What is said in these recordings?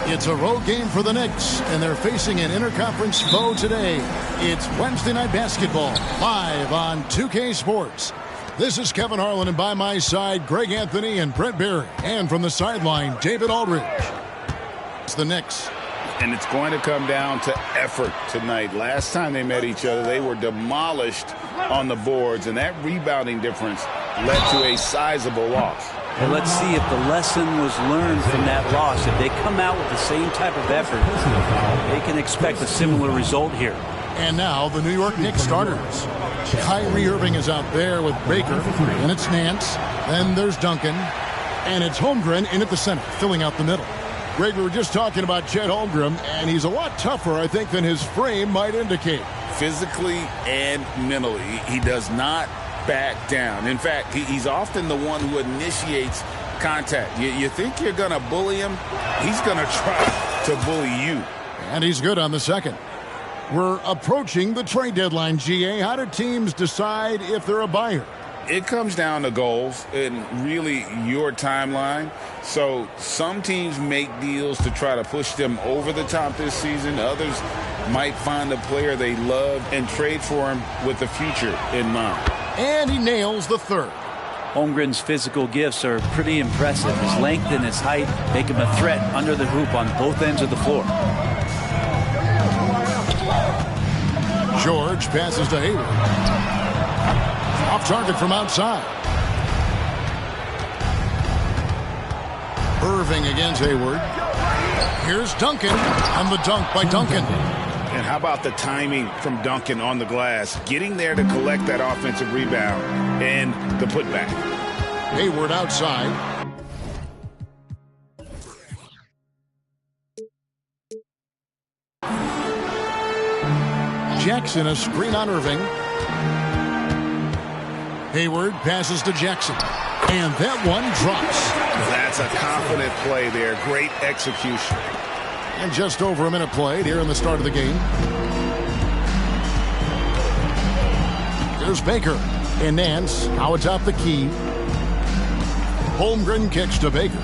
It's a road game for the Knicks, and they're facing an interconference foe today. It's Wednesday Night Basketball, live on 2K Sports. This is Kevin Harlan, and by my side, Greg Anthony and Brent Barry. And from the sideline, David Aldridge. It's the Knicks. And it's going to come down to effort tonight. Last time they met each other, they were demolished on the boards, and that rebounding difference led to a sizable loss. Well, let's see if the lesson was learned from that loss. If they come out with the same type of effort, they can expect a similar result here. And now the New York Knicks starters. Kyrie Irving is out there with Baker, and it's Nance. Then there's Duncan, and it's Holmgren in at the center, filling out the middle. Greg, we were just talking about Chet Holmgren, and he's a lot tougher, I think, than his frame might indicate. Physically and mentally, he does not back down. In fact, he's often the one who initiates contact. You think you're going to bully him? He's going to try to bully you. And he's good on the second. We're approaching the trade deadline, GA. How do teams decide if they're a buyer? It comes down to goals and really your timeline. So some teams make deals to try to push them over the top this season. Others might find a player they love and trade for him with the future in mind. And he nails the third. Holmgren's physical gifts are pretty impressive. His length and his height make him a threat under the hoop on both ends of the floor. George passes to Hayward. Off target from outside. Irving against Hayward. Here's Duncan, and the dunk by Duncan. And how about the timing from Duncan on the glass, getting there to collect that offensive rebound and the putback. Hayward outside. Jackson, a screen on Irving. Hayward passes to Jackson. And that one drops. That's a confident play there. Great execution. And just over a minute played here in the start of the game. There's Baker. And Nance now atop the key. Holmgren kicks to Baker.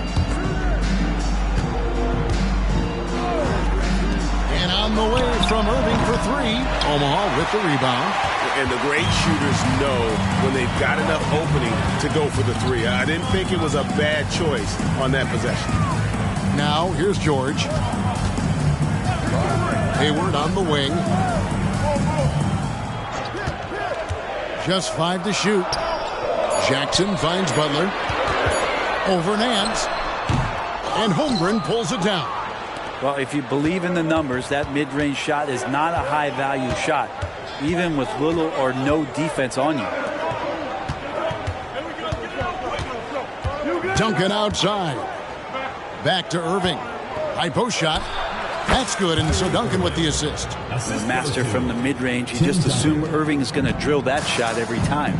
And on the way from Irving for three. Omaha with the rebound. And the great shooters know when they've got enough opening to go for the three. I didn't think it was a bad choice on that possession. Now here's George. Hayward on the wing. Just 5 to shoot. Jackson finds Butler. Over Nance. And Holmgren pulls it down. Well, if you believe in the numbers, that mid-range shot is not a high-value shot, even with little or no defense on you. Duncan outside. Back to Irving. High post shot. That's good, and so Duncan with the assist. The master from the mid-range. You just assume Irving is going to drill that shot every time.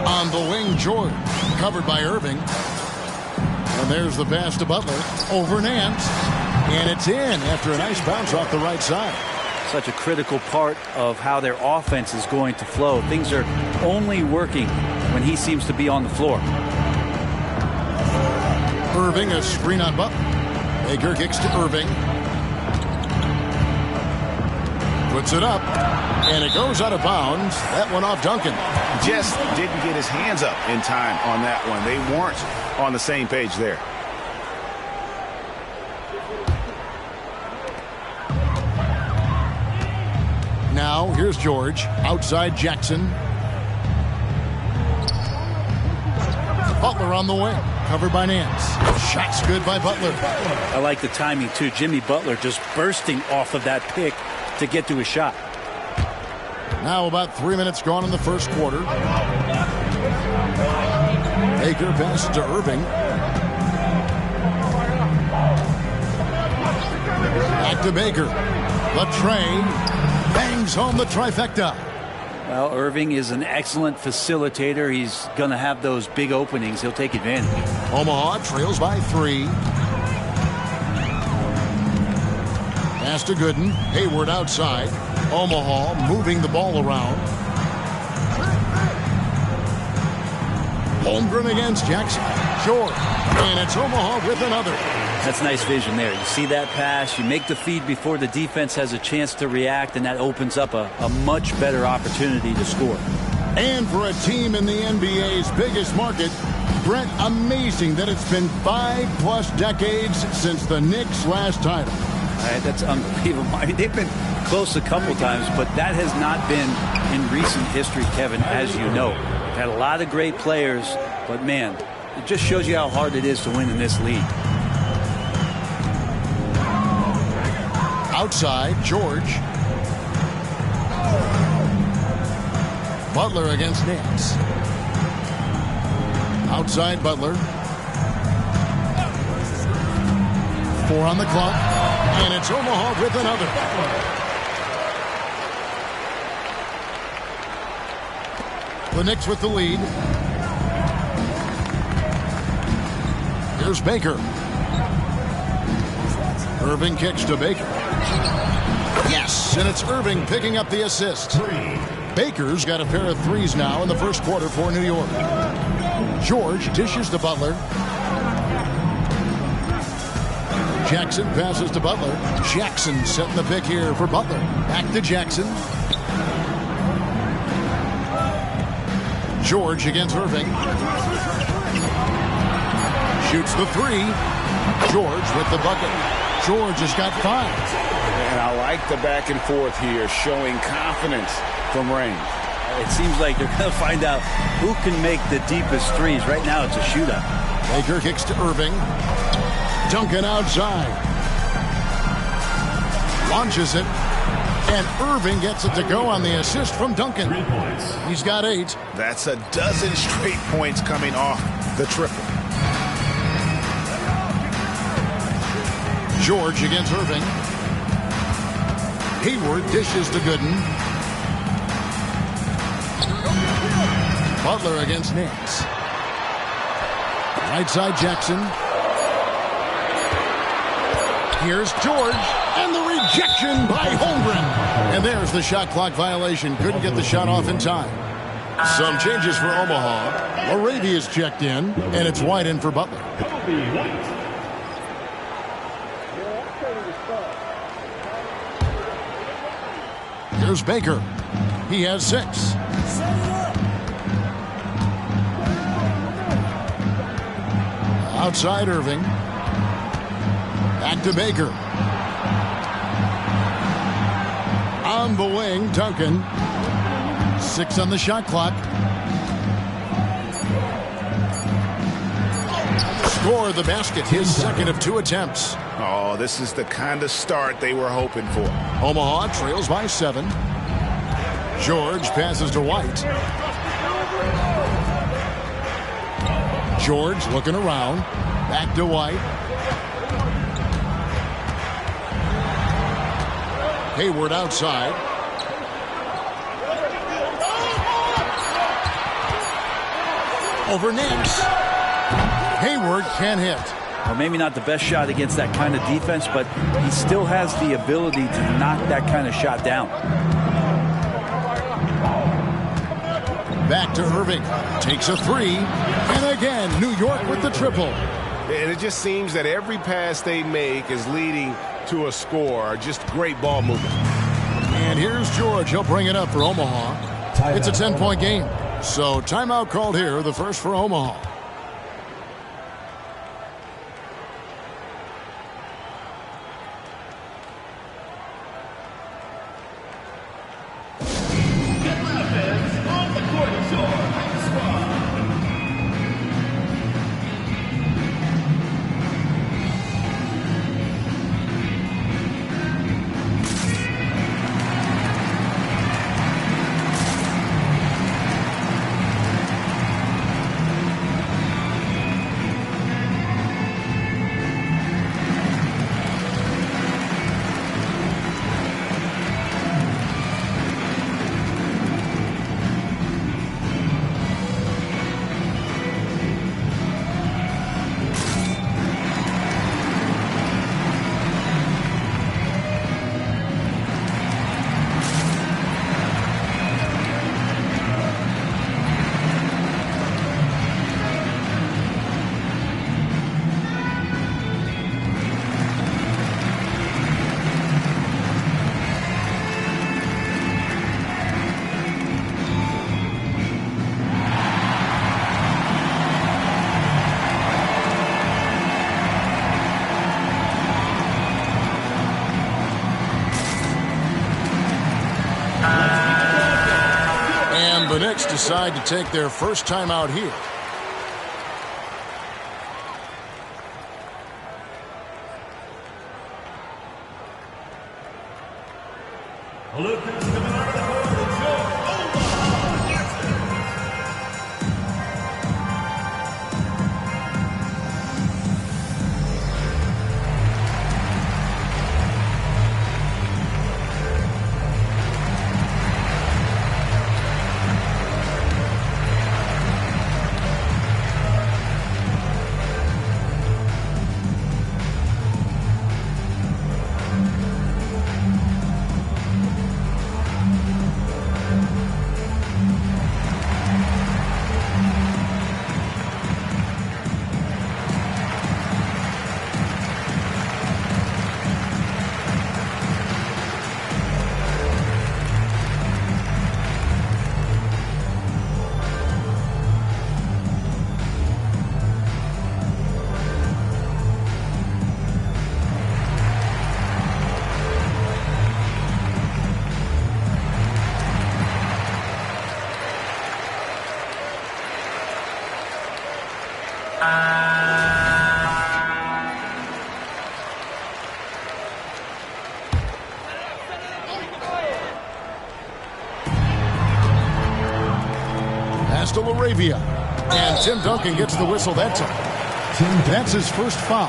On the wing, George. Covered by Irving. And there's the pass to Butler. Over Nance. And it's in after a nice bounce off the right side. Such a critical part of how their offense is going to flow. Things are only working when he seems to be on the floor. Irving, a screen on Butler. Baker kicks to Irving. Puts it up. And it goes out of bounds. That one off Duncan. Just didn't get his hands up in time on that one. They weren't on the same page there. Now here's George. Outside Jackson. Butler on the wing. Covered by Nance. Shot's good by Butler. I like the timing, too. Jimmy Butler just bursting off of that pick to get to a shot. Now about 3 minutes gone in the first quarter. Baker passes to Irving. Back to Baker. The train bangs home the trifecta. Well, Irving is an excellent facilitator. He's going to have those big openings. He'll take advantage. Omaha trails by 3. Pass to Gooden. Hayward outside. Omaha moving the ball around. Holmgren against Jackson. George. And it's Omaha with another. That's nice vision there. You see that pass, you make the feed before the defense has a chance to react, and that opens up a much better opportunity to score. And for a team in the NBA's biggest market, Brent, amazing that it's been 5+ decades since the Knicks' last title. That's unbelievable. I mean, they've been close a couple times, but that has not been in recent history, Kevin, as you know. They've had a lot of great players, but man, it just shows you how hard it is to win in this league. Outside, George. Butler against Knicks. Outside, Butler. 4 on the clock. And it's Omaha with another. The Knicks with the lead. Here's Baker. Irving kicks to Baker. Yes, and it's Irving picking up the assist. Baker's got a pair of threes now in the first quarter for New York. George dishes to Butler. Jackson passes to Butler. Jackson setting the pick here for Butler. Back to Jackson. George against Irving. Shoots the 3. George with the bucket. George has got 5. And I like the back and forth here, showing confidence from range. It seems like they're going to find out who can make the deepest threes. Right now it's a shootout. Baker kicks to Irving. Duncan outside. Launches it. And Irving gets it to go on the assist from Duncan. He's got 8. That's a dozen straight points coming off the triple. George against Irving. Hayward dishes to Gooden. Butler against Knicks. Right side Jackson. Here's George. And the rejection by Holmgren. And there's the shot clock violation. Couldn't get the shot off in time. Some changes for Omaha. Laravia's checked in. And it's White in for Butler. Here's Baker. He has 6. Outside Irving. Back to Baker. On the wing, Duncan. 6 on the shot clock. Score the basket, his second of 2 attempts. Oh, this is the kind of start they were hoping for. Omaha trails by 7. George passes to White. George looking around. Back to White. Hayward outside. Over Knicks. Hayward can't hit. Well, maybe not the best shot against that kind of defense, but he still has the ability to knock that kind of shot down. Back to Irving. Takes a 3. And again, New York with the triple. And it just seems that every pass they make is leading to a score. Just great ball movement. And here's George. He'll bring it up for Omaha. It's a 10-point game. So timeout called here, the first for Omaha. Knicks decide to take their first time out here. Olympics coming out of the corner, Omaha. Pass to LaRavia. And Tim Duncan gets the whistle that time. That's his first foul.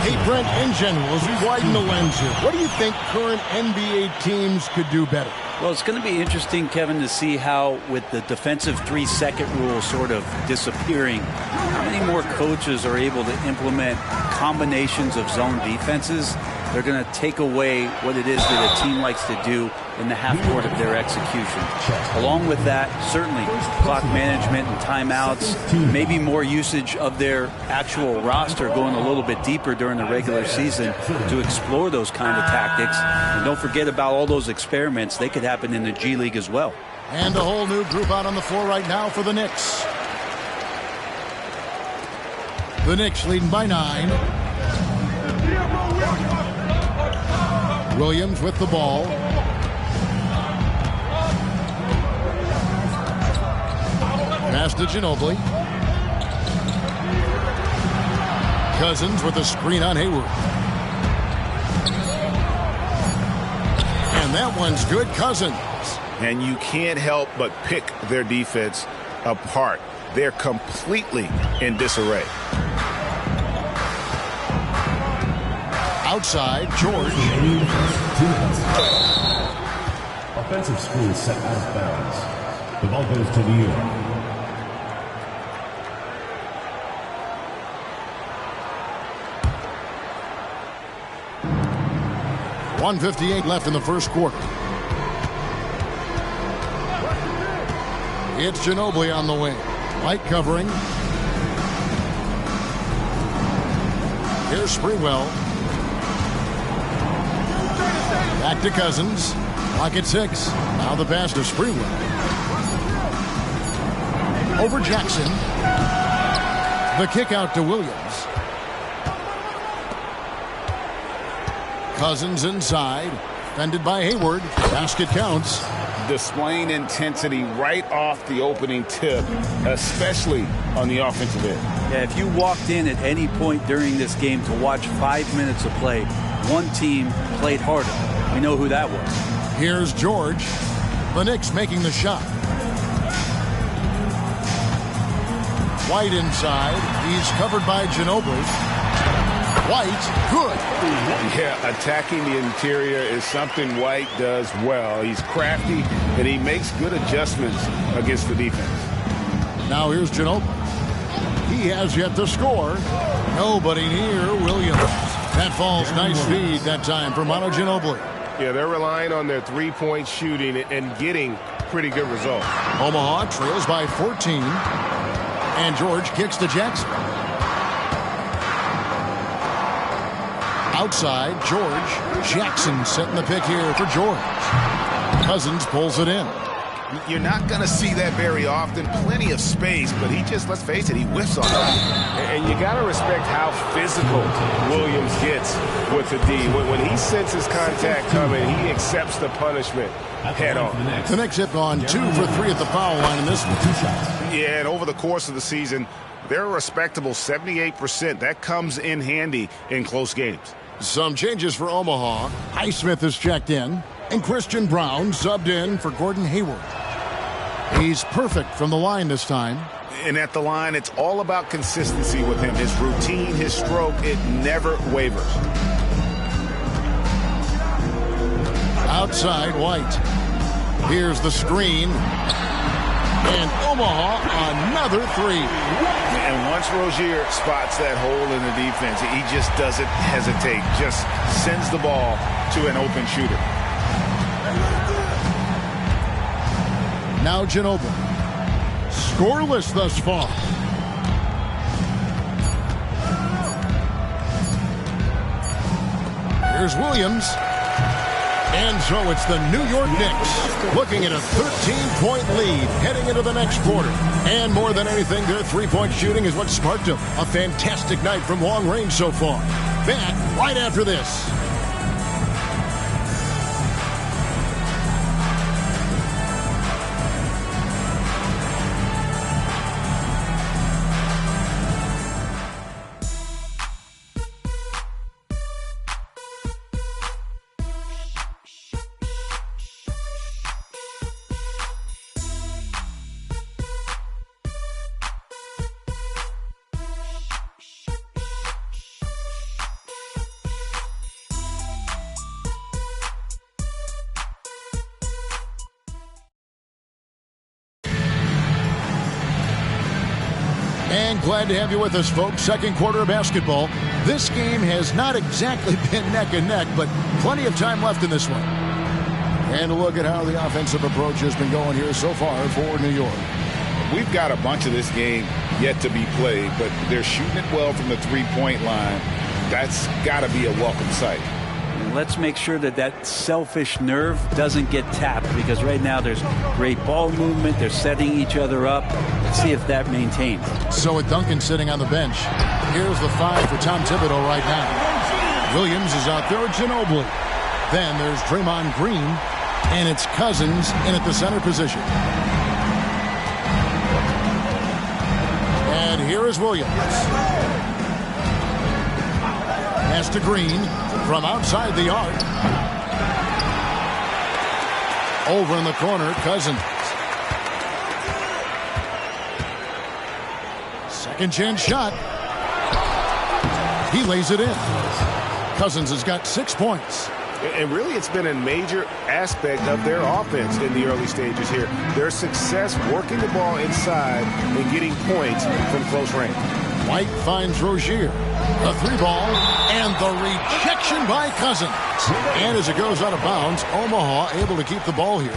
Hey, Brent, in general, as we widen the lens here, what do you think current NBA teams could do better? Well, it's going to be interesting, Kevin, to see how, with the defensive 3-second rule sort of disappearing, how many more coaches are able to implement combinations of zone defenses. They're going to take away what it is that a team likes to do in the half court of their execution. Along with that, certainly clock management and timeouts, maybe more usage of their actual roster going a little bit deeper during the regular season to explore those kind of tactics. And don't forget about all those experiments. They could happen in the G League as well. And a whole new group out on the floor right now for the Knicks. The Knicks leading by 9. Williams with the ball. Pass to Ginobili. Cousins with a screen on Hayward. And that one's good. Cousins. And you can't help but pick their defense apart. They're completely in disarray. Outside, George. Offensive screen set out of bounds. The ball goes to New York. .158 left in the first quarter. It's Ginobili on the wing. White covering. Here's Sprewell. Back to Cousins. Clock at 6. Now the pass to Sprewell. Over Jackson. The kick out to Williams. Cousins inside. Fended by Hayward. Basket counts. Displaying intensity right off the opening tip, especially on the offensive end. Yeah, if you walked in at any point during this game to watch 5 minutes of play, one team played harder. We know who that was. Here's George. The Knicks making the shot. White inside. He's covered by Ginobili. White, good. Yeah, attacking the interior is something White does well. He's crafty, and he makes good adjustments against the defense. Now here's Ginobili. He has yet to score. Nobody near Williams. That falls. Nice feed that time for Manu Ginobili. Yeah, they're relying on their three-point shooting and getting pretty good results. Omaha trails by 14. And George kicks to Jackson. Outside, George. Jackson setting the pick here for George. Cousins pulls it in. You're not going to see that very often. Plenty of space, but he just, let's face it, he whiffs on it. And you got to respect how physical Williams gets with the D. When he senses contact coming, he accepts the punishment head on. The Knicks have gone 2 for 3 at the foul line in this one. Yeah, and over the course of the season, they're a respectable 78%. That comes in handy in close games. Some changes for Omaha. Highsmith is checked in, and Christian Brown subbed in for Gordon Hayward. He's perfect from the line this time. And at the line, it's all about consistency with him. His routine, his stroke, it never wavers. Outside, White. Here's the screen. And Omaha, another three. And once Rozier spots that hole in the defense, he just doesn't hesitate. Just sends the ball to an open shooter. Now Ginobili. Scoreless thus far. Here's Williams. And so it's the New York Knicks looking at a 13-point lead heading into the next quarter. And more than anything, their three-point shooting is what sparked them. A fantastic night from long range so far. Back right after this. And glad to have you with us, folks. Second quarter of basketball. This game has not exactly been neck and neck, but plenty of time left in this one. And a look at how the offensive approach has been going here so far for New York. We've got a bunch of this game yet to be played, but they're shooting it well from the three-point line. That's got to be a welcome sight. And let's make sure that that selfish nerve doesn't get tapped, because right now there's great ball movement. They're setting each other up. Let's see if that maintains. So with Duncan sitting on the bench, here's the 5 for Tom Thibodeau right now. Williams is out there with Ginobili. Then there's Draymond Green, and it's Cousins in at the center position. And here is Williams. Pass to Green from outside the arc. Over in the corner, Cousins. Second chance shot. He lays it in. Cousins has got 6 points. And really, it's been a major aspect of their offense in the early stages here. Their success working the ball inside and getting points from close range. White finds Rozier. A 3-ball, and the rejection by Cousins. And as it goes out of bounds, Omaha able to keep the ball here.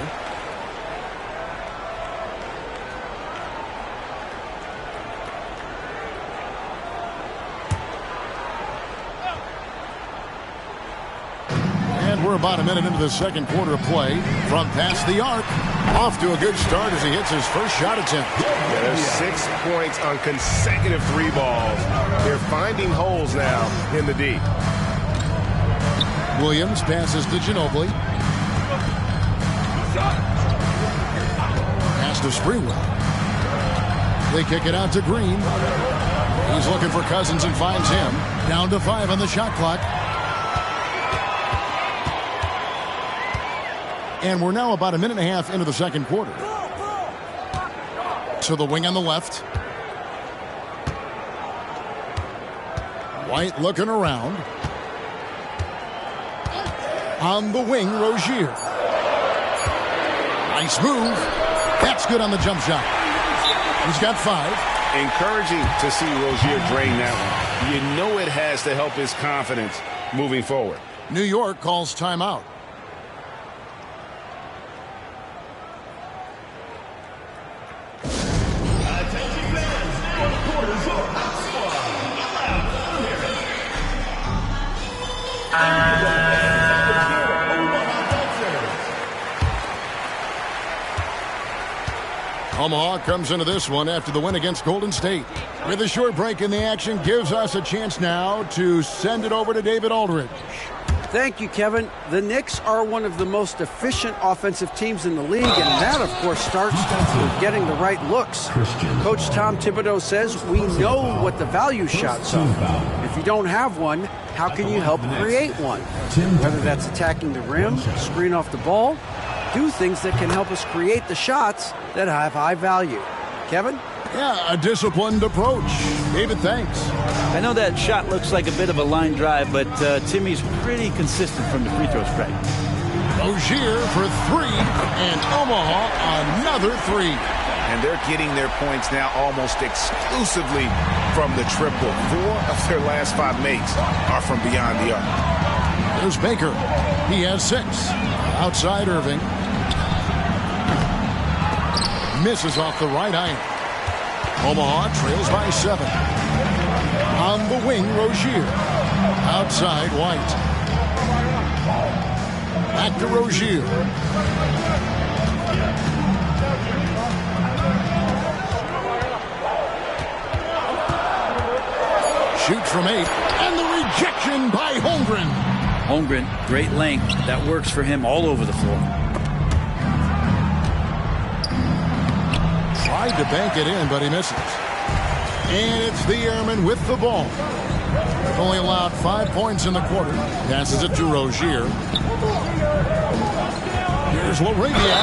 And we're about a minute into the second quarter of play. From past the arc, off to a good start as he hits his first shot attempt. Yeah, there's 6 points on consecutive 3 balls. They're finding holes now in the D. Williams passes to Ginobili. Pass to Sprewell. They kick it out to Green. He's looking for Cousins and finds him. Down to 5 on the shot clock. And we're now about a minute and a half into the second quarter. To the wing on the left. White looking around. On the wing, Rozier. Nice move. That's good on the jump shot. He's got 5. Encouraging to see Rozier drain that one. You know it has to help his confidence moving forward. New York calls timeout. Omaha comes into this one after the win against Golden State. With a short break in the action, gives us a chance now to send it over to David Aldridge. Thank you, Kevin. The Knicks are one of the most efficient offensive teams in the league, and that, of course, starts with getting the right looks. Coach Tom Thibodeau says we know what the value shots are. If you don't have one, how can you help create one? Whether that's attacking the rim, screen off the ball, do things that can help us create the shots that have high value. Kevin? Yeah, a disciplined approach. David, thanks. I know that shot looks like a bit of a line drive, but Timmy's pretty consistent from the free throw strike. Rozier for three, and Omaha another three. And they're getting their points now almost exclusively from the triple. 4 of their last 5 makes are from beyond the arc. There's Baker. He has 6. Outside Irving. Misses off the right iron. Omaha trails by 7. On the wing, Rozier. Outside, White. Back to Rozier. Shoots from 8. And the rejection by Holmgren. Holmgren, great length. That works for him all over the floor. Tried to bank it in, but he misses. And it's the Airman with the ball. Only allowed 5 points in the quarter. Passes it to Rozier. Here's Laravia.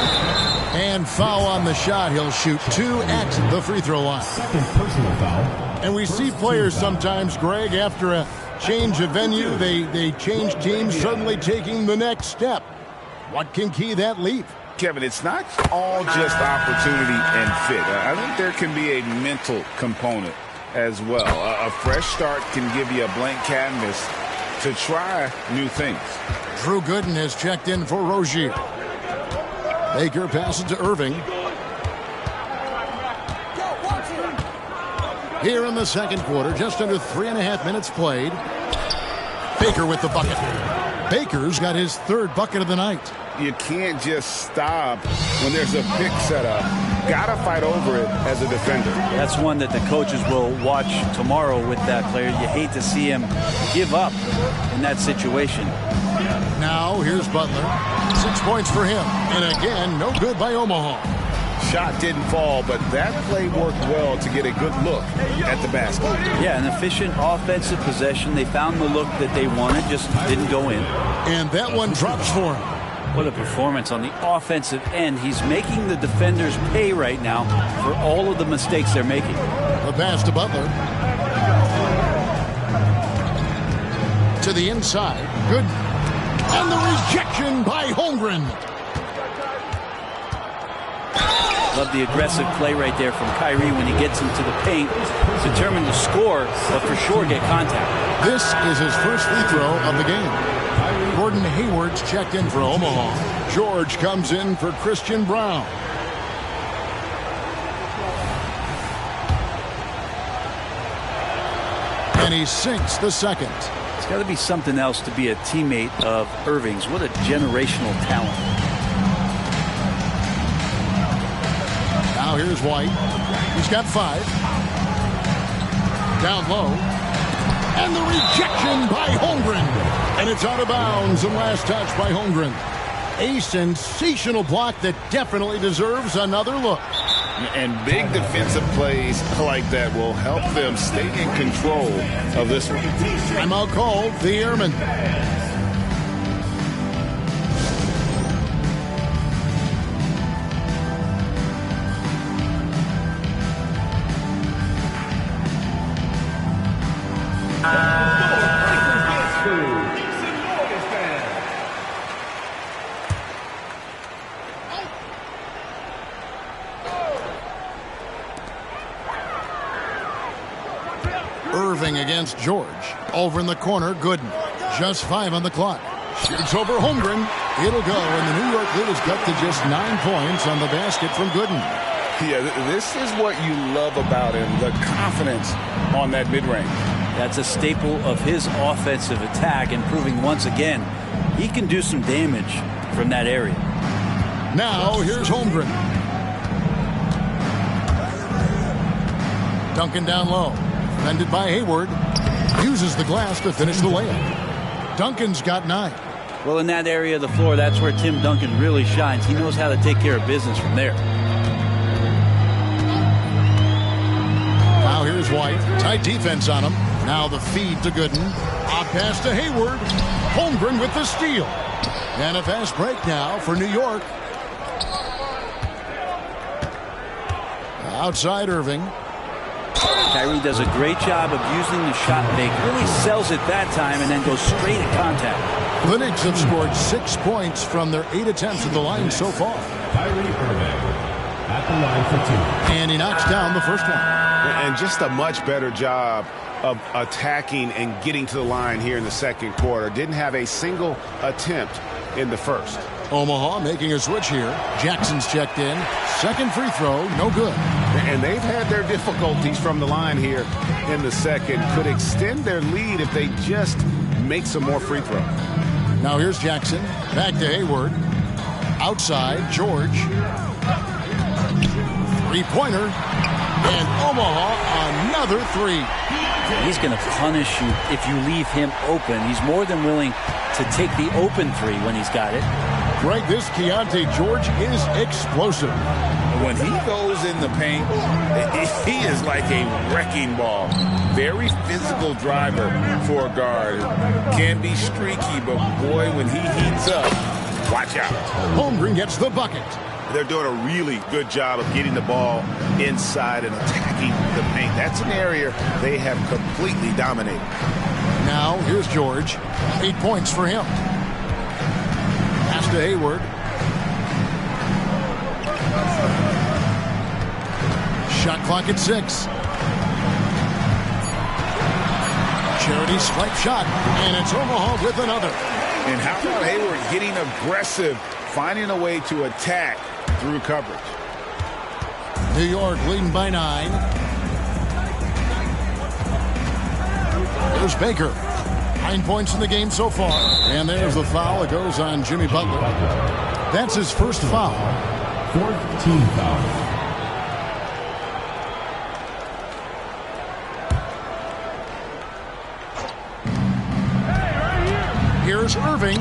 And foul on the shot. He'll shoot 2 at the free throw line. Personal foul. And we see players sometimes, Greg, after a change of venue, they change teams, suddenly taking the next step. What can key that leap? Kevin, it's not all just opportunity and fit. I think there can be a mental component as well. A fresh start can give you a blank canvas to try new things. Drew Gooden has checked in for Rozier. Baker passes to Irving. Here in the second quarter, just under 3.5 minutes played. Baker with the bucket. Baker's got his 3rd bucket of the night. You can't just stop when there's a pick set up. Gotta fight over it as a defender. That's one that the coaches will watch tomorrow with that player. You hate to see him give up in that situation. Now here's Butler. 6 points for him. And again, no good by Omaha. Shot didn't fall, but that play worked well to get a good look at the basket. Yeah, an efficient offensive possession. They found the look that they wanted, just didn't go in. And that one drops for him. What a performance on the offensive end. He's making the defenders pay right now for all of the mistakes they're making. The pass to Butler. To the inside. Good. And the rejection by Holmgren. Love the aggressive play right there from Kyrie when he gets into the paint. Determined to score, but for sure get contact. This is his first free throw of the game. Gordon Hayward's checked in for Omaha. George comes in for Christian Brown. And he sinks the second. It's got to be something else to be a teammate of Irving's. What a generational talent. Now here's White. He's got 5. Down low. And the rejection by Holmgren. And it's out of bounds. And last touch by Holmgren. A sensational block that definitely deserves another look. And big defensive plays like that will help them stay in control of this one. Timeout called, the Airmen. Irving against George. Over in the corner, Gooden. Just 5 on the clock. Shoots over Holmgren. It'll go, and the New York lead is cut to just 9 points on the basket from Gooden. Yeah, this is what you love about him, the confidence on that mid-range. That's a staple of his offensive attack, and proving once again he can do some damage from that area. Now, here's Holmgren. Duncan down low. Defended by Hayward. Uses the glass to finish the layup. Duncan's got 9. Well, in that area of the floor, that's where Tim Duncan really shines. He knows how to take care of business from there. Now here's White. Tight defense on him. Now the feed to Gooden. Off pass to Hayward. Holmgren with the steal. And a fast break now for New York. Outside Irving. Kyrie does a great job of using the shot fake. Really sells it that time and then goes straight at contact. The Knicks have scored 6 points from their 8 attempts at the line so far. Kyrie Irving at the line for 2. And he knocks down the first one. And just a much better job of attacking and getting to the line here in the second quarter. Didn't have a single attempt in the first. Omaha making a switch here. Jackson's checked in. Second free throw, no good. And they've had their difficulties from the line here in the second. Could extend their lead if they just make some more free throws. Now here's Jackson. Back to Hayward. Outside, George. Three-pointer. And Omaha, another 3. He's going to punish you if you leave him open. He's more than willing to take the open 3 when he's got it. Greg, this Keontae George is explosive. When he goes in the paint, he is like a wrecking ball. Very physical driver for a guard. Can be streaky, but boy, when he heats up, watch out. Holmgren gets the bucket. They're doing a really good job of getting the ball inside and attacking the paint. That's an area they have completely dominated. Now, here's George. 8 points for him. Pass to Hayward. Shot clock at 6. Charity stripe shot, and it's Omaha with another. And how about Hayward getting aggressive, finding a way to attack through coverage. New York leading by 9. There's Baker. 9 points in the game so far. And there's the foul. It goes on Jimmy Butler. That's his first foul. 4th team foul. Here's Irving.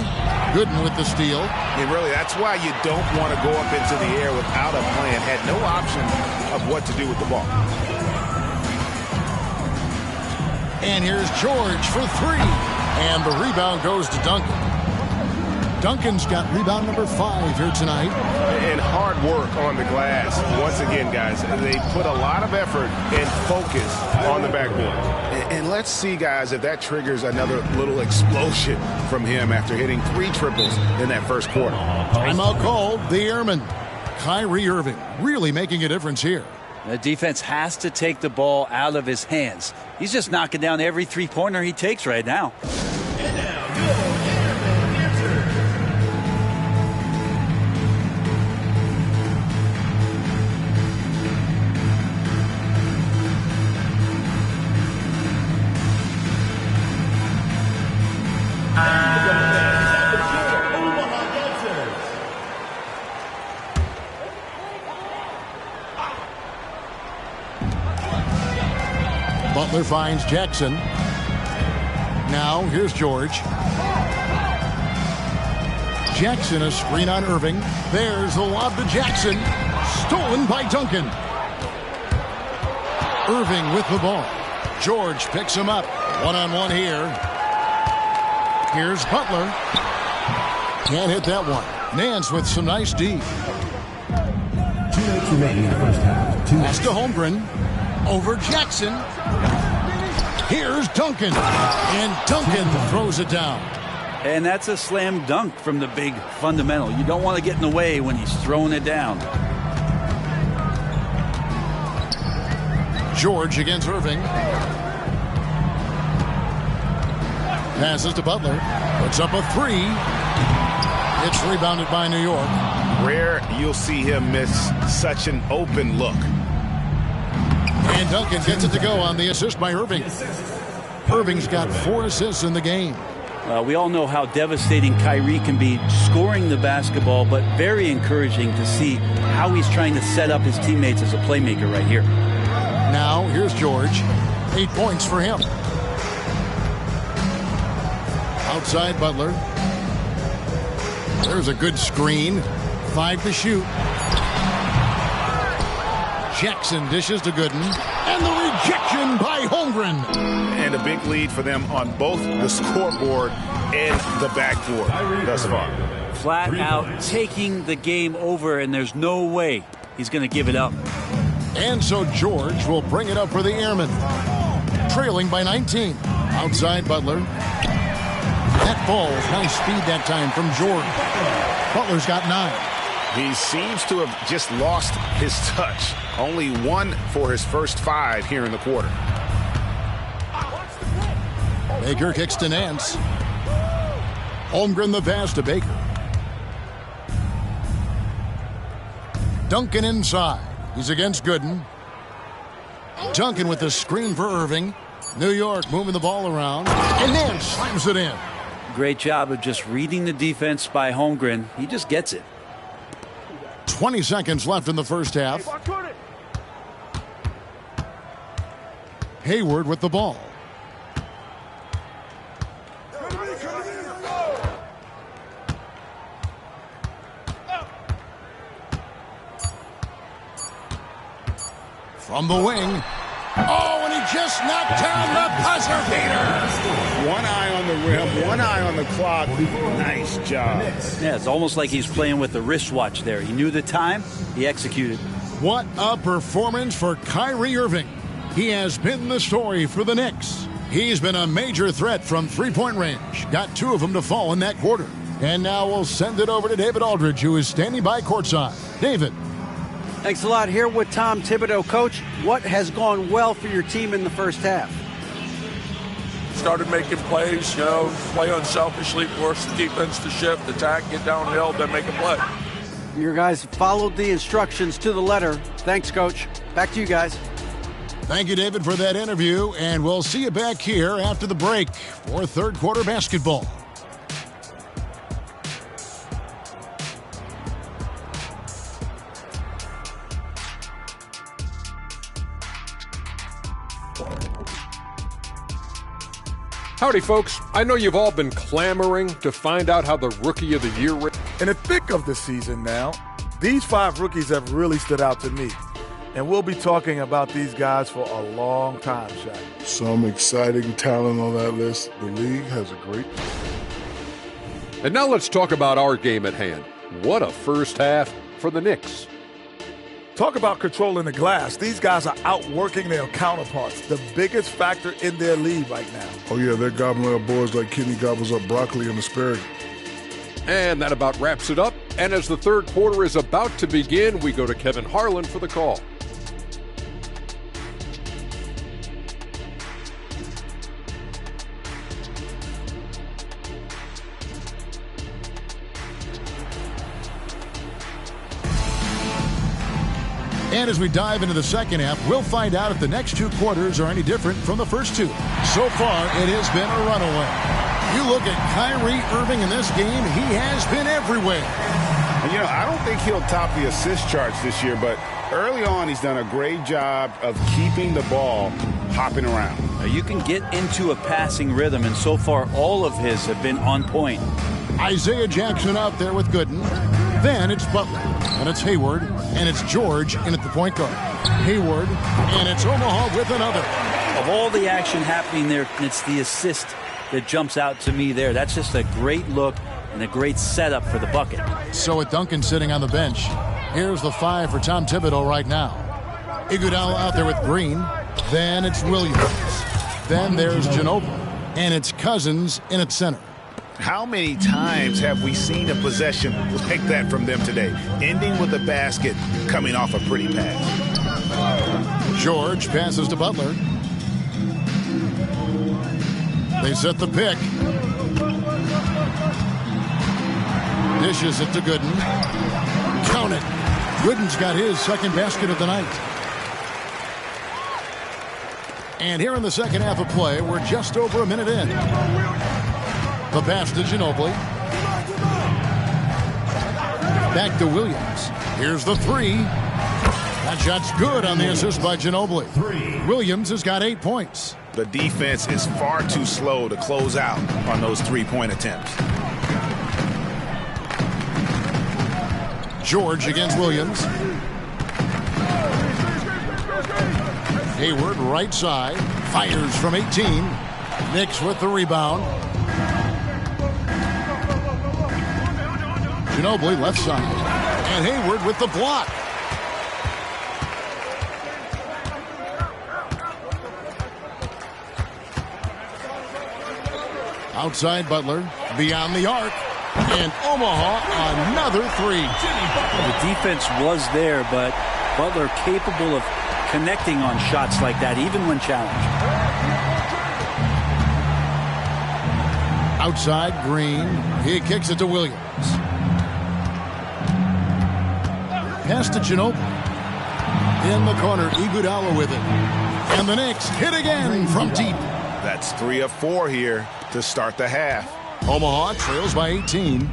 Gooden with the steal. And really, that's why you don't want to go up into the air without a plan. Had no option of what to do with the ball. And here's George for 3. And the rebound goes to Duncan. Duncan's got rebound number 5 here tonight. And hard work on the glass. Once again, guys, they put a lot of effort and focus on the backboard. And let's see, guys, if that triggers another little explosion from him after hitting 3 triples in that first quarter. Timeout called. The Airman. Kyrie Irving really making a difference here. The defense has to take the ball out of his hands. He's just knocking down every three-pointer he takes right now. And now, your answer. Butler finds Jackson. Now here's George. Jackson, a screen on Irving. There's the lob to Jackson. Stolen by Duncan. Irving with the ball. George picks him up. One-on-one here. Here's Butler. Can't hit that one. Nance with some nice D. 2 minutes remaining in the first half. Pass to Holmgren. Over Jackson. Here's Duncan. And Duncan throws it down. And that's a slam dunk from the big fundamental. You don't want to get in the way when he's throwing it down. George against Irving. Passes to Butler. Puts up a 3. It's rebounded by New York. Rare you'll see him miss such an open look. And Duncan gets it to go on the assist by Irving. Irving's got 4 assists in the game. We all know how devastating Kyrie can be scoring the basketball, but very encouraging to see how he's trying to set up his teammates as a playmaker right here. Now, here's George. 8 points for him. Outside Butler. There's a good screen. 5 to shoot. Jackson dishes to Gooden. And the rejection by Holmgren. And a big lead for them on both the scoreboard and the backboard thus far. Flat out taking the game over, and there's no way he's going to give it up. And so George will bring it up for the Airmen. Trailing by 19. Outside Butler. That falls. Nice speed that time from George. Butler's got 9. He seems to have just lost his touch. Only 1 for his first 5 here in the quarter. Baker kicks to Nance. Holmgren the pass to Baker. Duncan inside. He's against Gooden. Duncan with the screen for Irving. New York moving the ball around. And Nance slams it in. Great job of just reading the defense by Holmgren. He just gets it. 20 seconds left in the first half. Hayward with the ball. From the wing. Oh, and he just knocked down the buzzer beater. One eye on the rim, one eye on the clock. Nice job. Yeah, it's almost like he's playing with the wristwatch there. He knew the time, he executed. What a performance for Kyrie Irving. He has been the story for the Knicks. He's been a major threat from three-point range. Got 2 of them to fall in that quarter. And now we'll send it over to David Aldridge, who is standing by courtside. David. Thanks a lot. Here with Tom Thibodeau. Coach, what has gone well for your team in the first half? Started making plays, play unselfishly, force the defense to shift, attack, get downhill, then make a play. Your guys followed the instructions to the letter. Thanks, Coach. Back to you guys. Thank you, David, for that interview, and we'll see you back here after the break for third quarter basketball. Howdy, folks. I know you've all been clamoring to find out how the Rookie of the Year race. In the thick of the season now, these 5 rookies have really stood out to me. And we'll be talking about these guys for a long time, Shaq. Some exciting talent on that list. The league has a great... And now let's talk about our game at hand. What a first half for the Knicks. Talk about controlling the glass. These guys are outworking their counterparts, the biggest factor in their league right now. Oh, yeah, they're gobbling up boards like Kenny gobbles up broccoli and asparagus. And that about wraps it up. And as the third quarter is about to begin, we go to Kevin Harlan for the call. And as we dive into the second half, we'll find out if the next 2 quarters are any different from the first 2. So far, it has been a runaway. You look at Kyrie Irving in this game, he has been everywhere. And, I don't think he'll top the assist charts this year, but early on he's done a great job of keeping the ball hopping around. You can get into a passing rhythm, and so far all of his have been on point. Isaiah Jackson out there with Gooden. Then it's Butler, and it's Hayward, and it's George in at the point guard. Hayward, and it's Omaha with another. Of all the action happening there, it's the assist that jumps out to me there. That's just a great look and a great setup for the bucket. So with Duncan sitting on the bench, here's the 5 for Tom Thibodeau right now. Iguodala out there with Green. Then it's Williams. Then there's Ginobili, and it's Cousins in at center. How many times have we seen a possession like that from them today, ending with a basket coming off a pretty pass? George passes to Butler. They set the pick. Dishes it to Gooden. Count it. Gooden's got his second basket of the night. And here in the second half of play, we're just over a minute in. The pass to Ginobili. Back to Williams. Here's the 3. That shot's good on the assist by Ginobili. Williams has got 8 points. The defense is far too slow to close out on those three-point attempts. George against Williams. Hayward right side. Fires from 18. Knicks with the rebound. Ginobili left side. And Hayward with the block. Outside Butler. Beyond the arc. And Omaha another three. The defense was there, but Butler capable of connecting on shots like that, even when challenged. Outside Green. He kicks it to Williams. Pass to Ginobili. In the corner, Iguodala with it. And the Knicks hit again from deep. That's 3 of 4 here to start the half. Omaha trails by 18.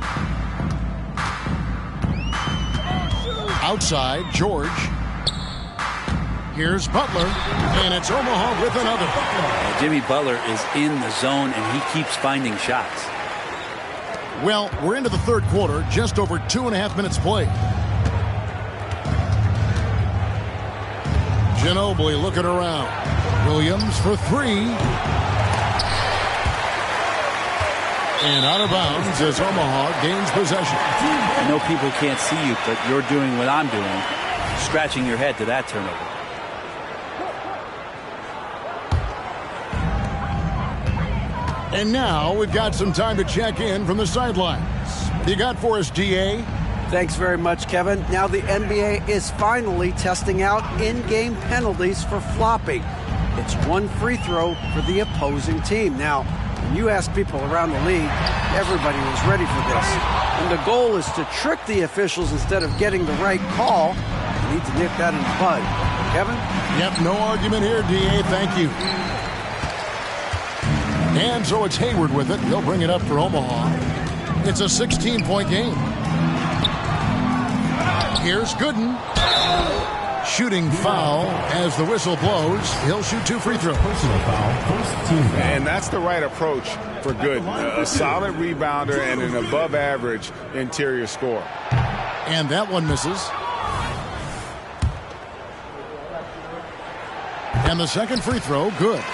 Outside, George. Here's Butler, and it's Omaha with another. Jimmy Butler is in the zone, and he keeps finding shots. Well, we're into the third quarter, just over 2.5 minutes played. Ginobili looking around. Williams for three. And out of bounds as Omaha gains possession. I know people can't see you, but you're doing what I'm doing, scratching your head to that turnover. And now we've got some time to check in from the sidelines. What do you got for us, DA? Thanks very much, Kevin. Now the NBA is finally testing out in-game penalties for flopping. It's one free throw for the opposing team. Now, when you ask people around the league, everybody was ready for this. And the goal is to trick the officials instead of getting the right call. You need to nip that in the bud. Kevin? Yep, no argument here, DA. Thank you. And so it's Hayward with it. He'll bring it up for Omaha. It's a 16-point game. Here's Gooden. Shooting foul as the whistle blows. He'll shoot 2 free throws. And that's the right approach for Gooden. A solid rebounder and an above-average interior scorer. And that one misses. And the second free throw, good.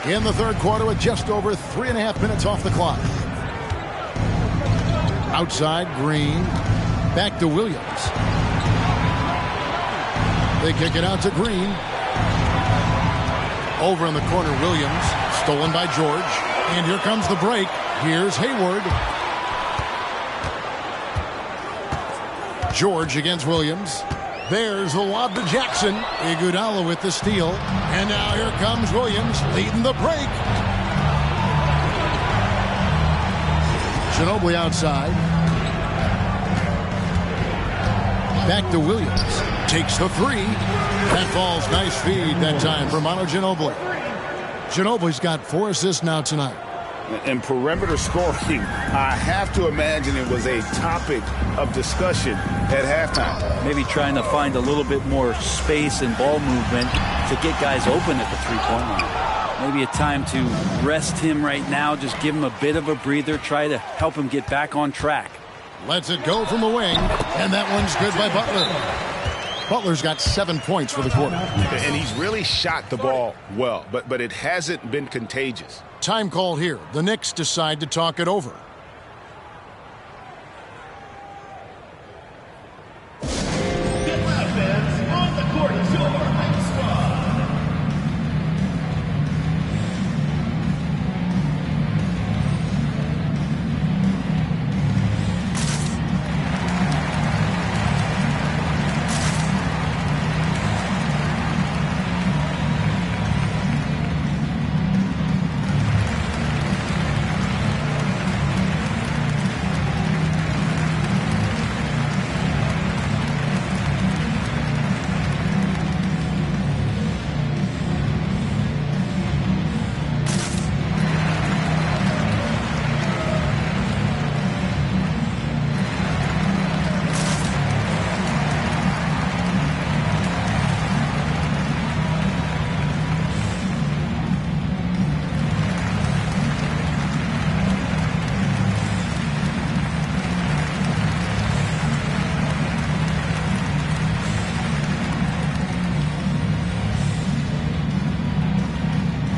In the third quarter with just over 3.5 minutes off the clock. Outside, Green. Back to Williams. They kick it out to Green. Over in the corner, Williams. Stolen by George. And here comes the break. Here's Hayward. George against Williams. There's the lob to Jackson. Iguodala with the steal. And now here comes Williams leading the break. Ginobili outside. Back to Williams. Takes the three. That falls. Nice feed that time for Manu Ginobili. Ginobili's got 4 assists now tonight. And perimeter scoring, I have to imagine it was a topic of discussion at halftime. Maybe trying to find a little bit more space and ball movement to get guys open at the three-point line. Maybe a time to rest him right now, just give him a bit of a breather, try to help him get back on track. Lets it go from the wing, and that one's good by Butler. Butler's got 7 points for the quarter. And he's really shot the ball well, but it hasn't been contagious. Time call here. The Knicks decide to talk it over.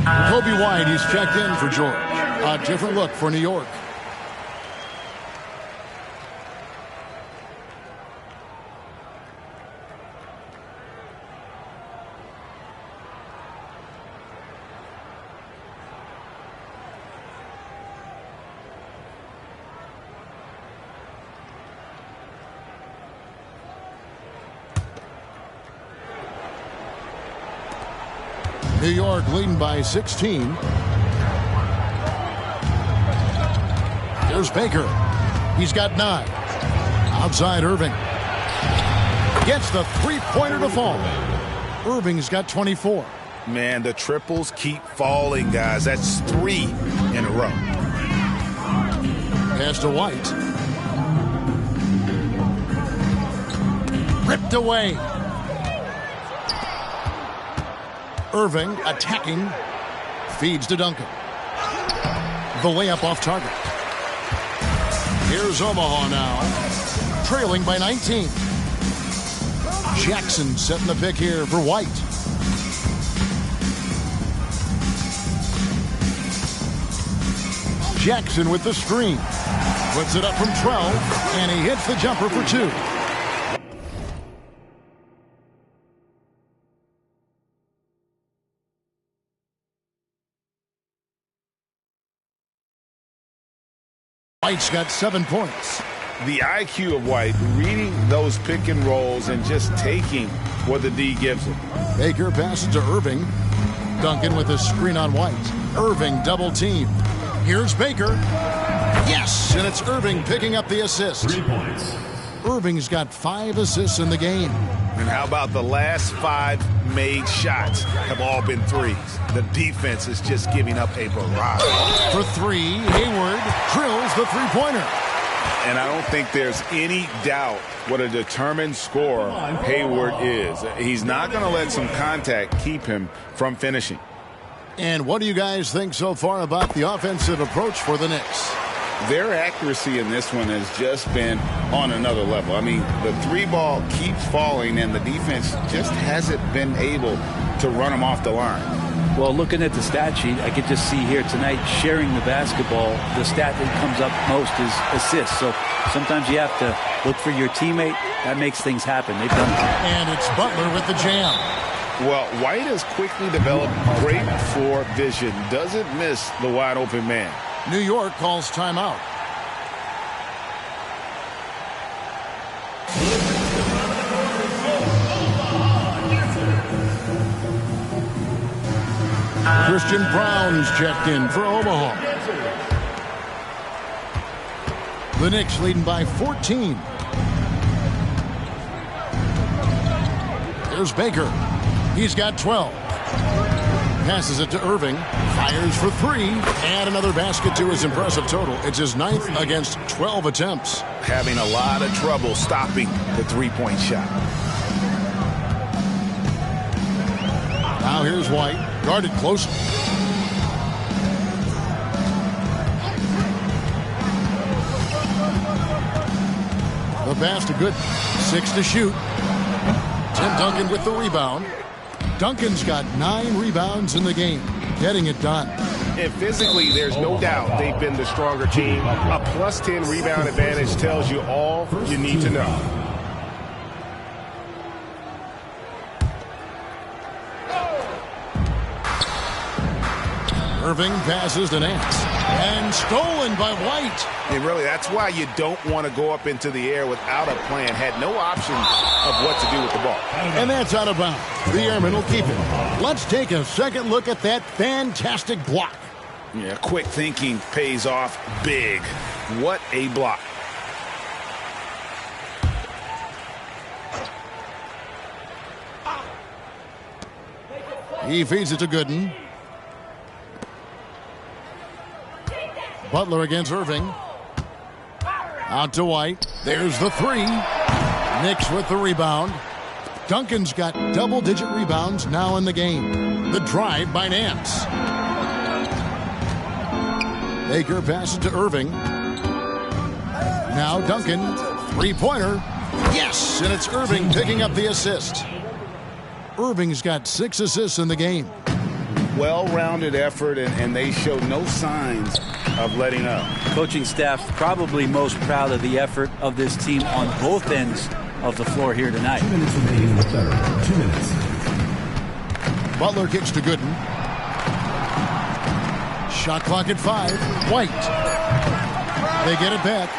Kobe White, he's checked in for George. A different look for New York. New York leading by 16. Here's Baker. He's got 9. Outside Irving. Gets the three-pointer to fall. Irving's got 24. Man, the triples keep falling, guys. That's 3 in a row. Pass to White. Ripped away. Irving attacking. Feeds to Duncan. The layup off target. Here's Omaha now. Trailing by 19. Jackson setting the pick here for White. Jackson with the screen. Puts it up from 12, and he hits the jumper for 2. White's got 7 points. The IQ of White, reading those pick and rolls and just taking what the D gives him. Baker passes to Irving. Duncan with a screen on White. Irving double team. Here's Baker. Yes, and it's Irving picking up the assist. 3 points. Irving's got 5 assists in the game. And how about the last 5 made shots have all been threes? The defense is just giving up a barrage. For 3, Hayward drills the three-pointer. And I don't think there's any doubt what a determined scorer Hayward is. He's not going to let some contact keep him from finishing. And what do you guys think so far about the offensive approach for the Knicks? Their accuracy in this one has just been on another level. I mean, the 3-ball keeps falling, and the defense just hasn't been able to run them off the line. Well, looking at the stat sheet, I could just see here tonight sharing the basketball. The stat that comes up most is assists. So sometimes you have to look for your teammate. That makes things happen. They've done it. And it's Butler with the jam. Well, White has quickly developed great floor vision. Doesn't miss the wide open man. New York calls timeout. Christian Brown's checked in for Omaha. The Knicks leading by 14. There's Baker. He's got 12. Passes it to Irving. Fires for 3. And another basket to his impressive total. It's his 9th against 12 attempts. Having a lot of trouble stopping the three-point shot. Now here's White. Guarded close. The pass to good. 6 to shoot. Tim Duncan with the rebound. Duncan's got 9 rebounds in the game. Getting it done. And physically, there's no doubt they've been the stronger team. A plus 10 rebound advantage tells you all you need to know. Irving passes to Nance. And stolen by White. And really, that's why you don't want to go up into the air without a plan. Had no option of what to do with the ball. And that's out of bounds. The Airmen will keep it. Let's take a second look at that fantastic block. Yeah, quick thinking pays off big. What a block. He feeds it to Gooden. Butler against Irving. Out to White. There's the 3. Knicks with the rebound. Duncan's got double-digit rebounds now in the game. The drive by Nance. Baker passes to Irving. Now Duncan. 3-pointer. Yes, and it's Irving picking up the assist. Irving's got 6 assists in the game. well-rounded effort, and they show no signs of letting up. Coaching staff probably most proud of the effort of this team on both ends of the floor here tonight. 2 minutes remaining in the third. 2 minutes. Butler kicks to Gooden. Shot clock at 5. White. They get it back.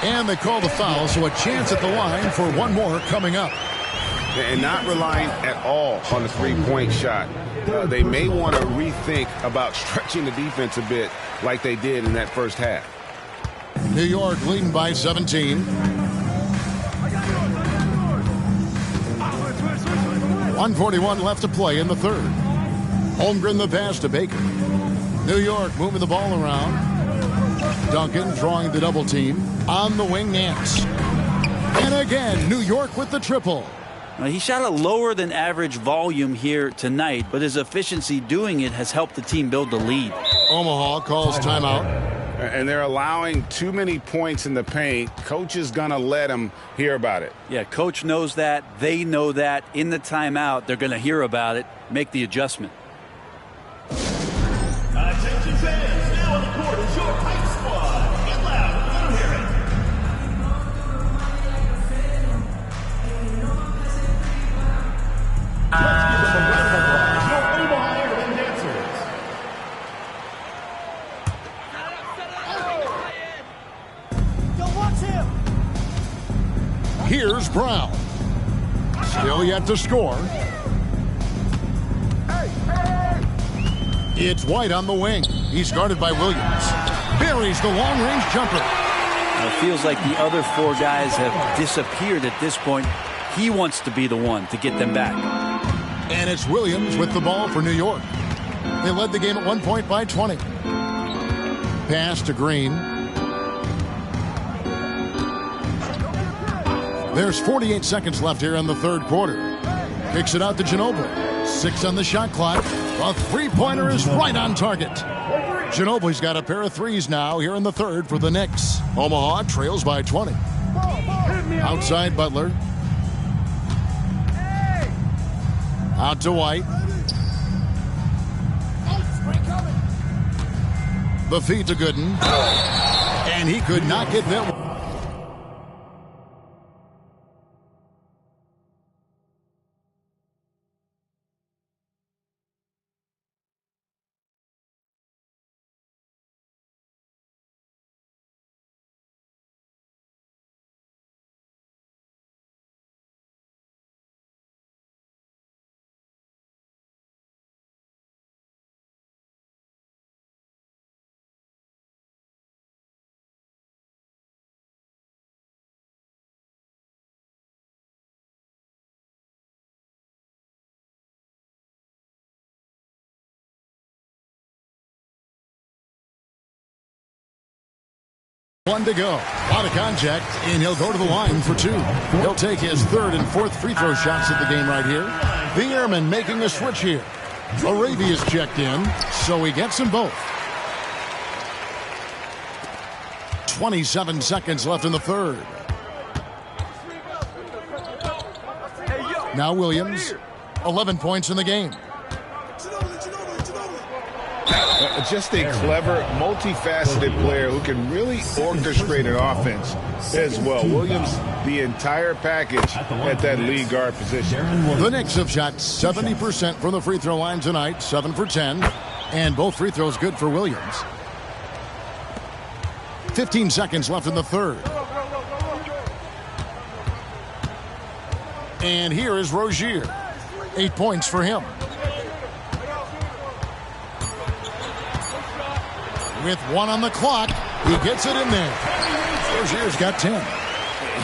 And they call the foul, so a chance at the line for one more coming up. And not relying at all on the three-point shot. They may want to rethink about stretching the defense a bit like they did in that first half. New York leading by 17. 1:41 left to play in the third. Holmgren the pass to Baker. New York moving the ball around. Duncan drawing the double team. On the wing, Nance. And again, New York with the triple. He shot a lower than average volume here tonight, but his efficiency doing it has helped the team build the lead. Omaha calls timeout. And they're allowing too many points in the paint. Coach is going to let them hear about it. Yeah, coach knows that. They know that. In the timeout, they're going to hear about it, make the adjustment. Attention fans, now on the court is your hype squad. Get loud, let them hear it. Let's give them a round of applause. Your Omaha Airmen dancers. Here's Brown. Still yet to score. It's White on the wing. He's guarded by Williams. Buries the long-range jumper. It feels like the other four guys have disappeared at this point. He wants to be the one to get them back. And it's Williams with the ball for New York. They led the game at 1 point by 20. Pass to Green. There's 48 seconds left here in the third quarter. Kicks it out to Ginobili. 6 on the shot clock. A three-pointer is right on target. Ginobili's got a pair of threes now here in the third for the Knicks. Omaha trails by 20. Outside Butler. Out to White. The feed to Gooden. And he could not get that. One to go. Out of contact, and he'll go to the line for 2. He'll take his third and fourth free throw shots of the game right here. The Airmen making a switch here. Arabia's checked in, so he gets them both. 27 seconds left in the third. Now Williams, 11 points in the game. Just a clever, multifaceted player who can really orchestrate an offense as well. Williams, the entire package at that lead guard position. The Knicks have shot 70% from the free throw line tonight, 7 for 10. And both free throws good for Williams. 15 seconds left in the third. And here is Rozier. 8 points for him. With 1 on the clock, he gets it in there. Rozier's got 10.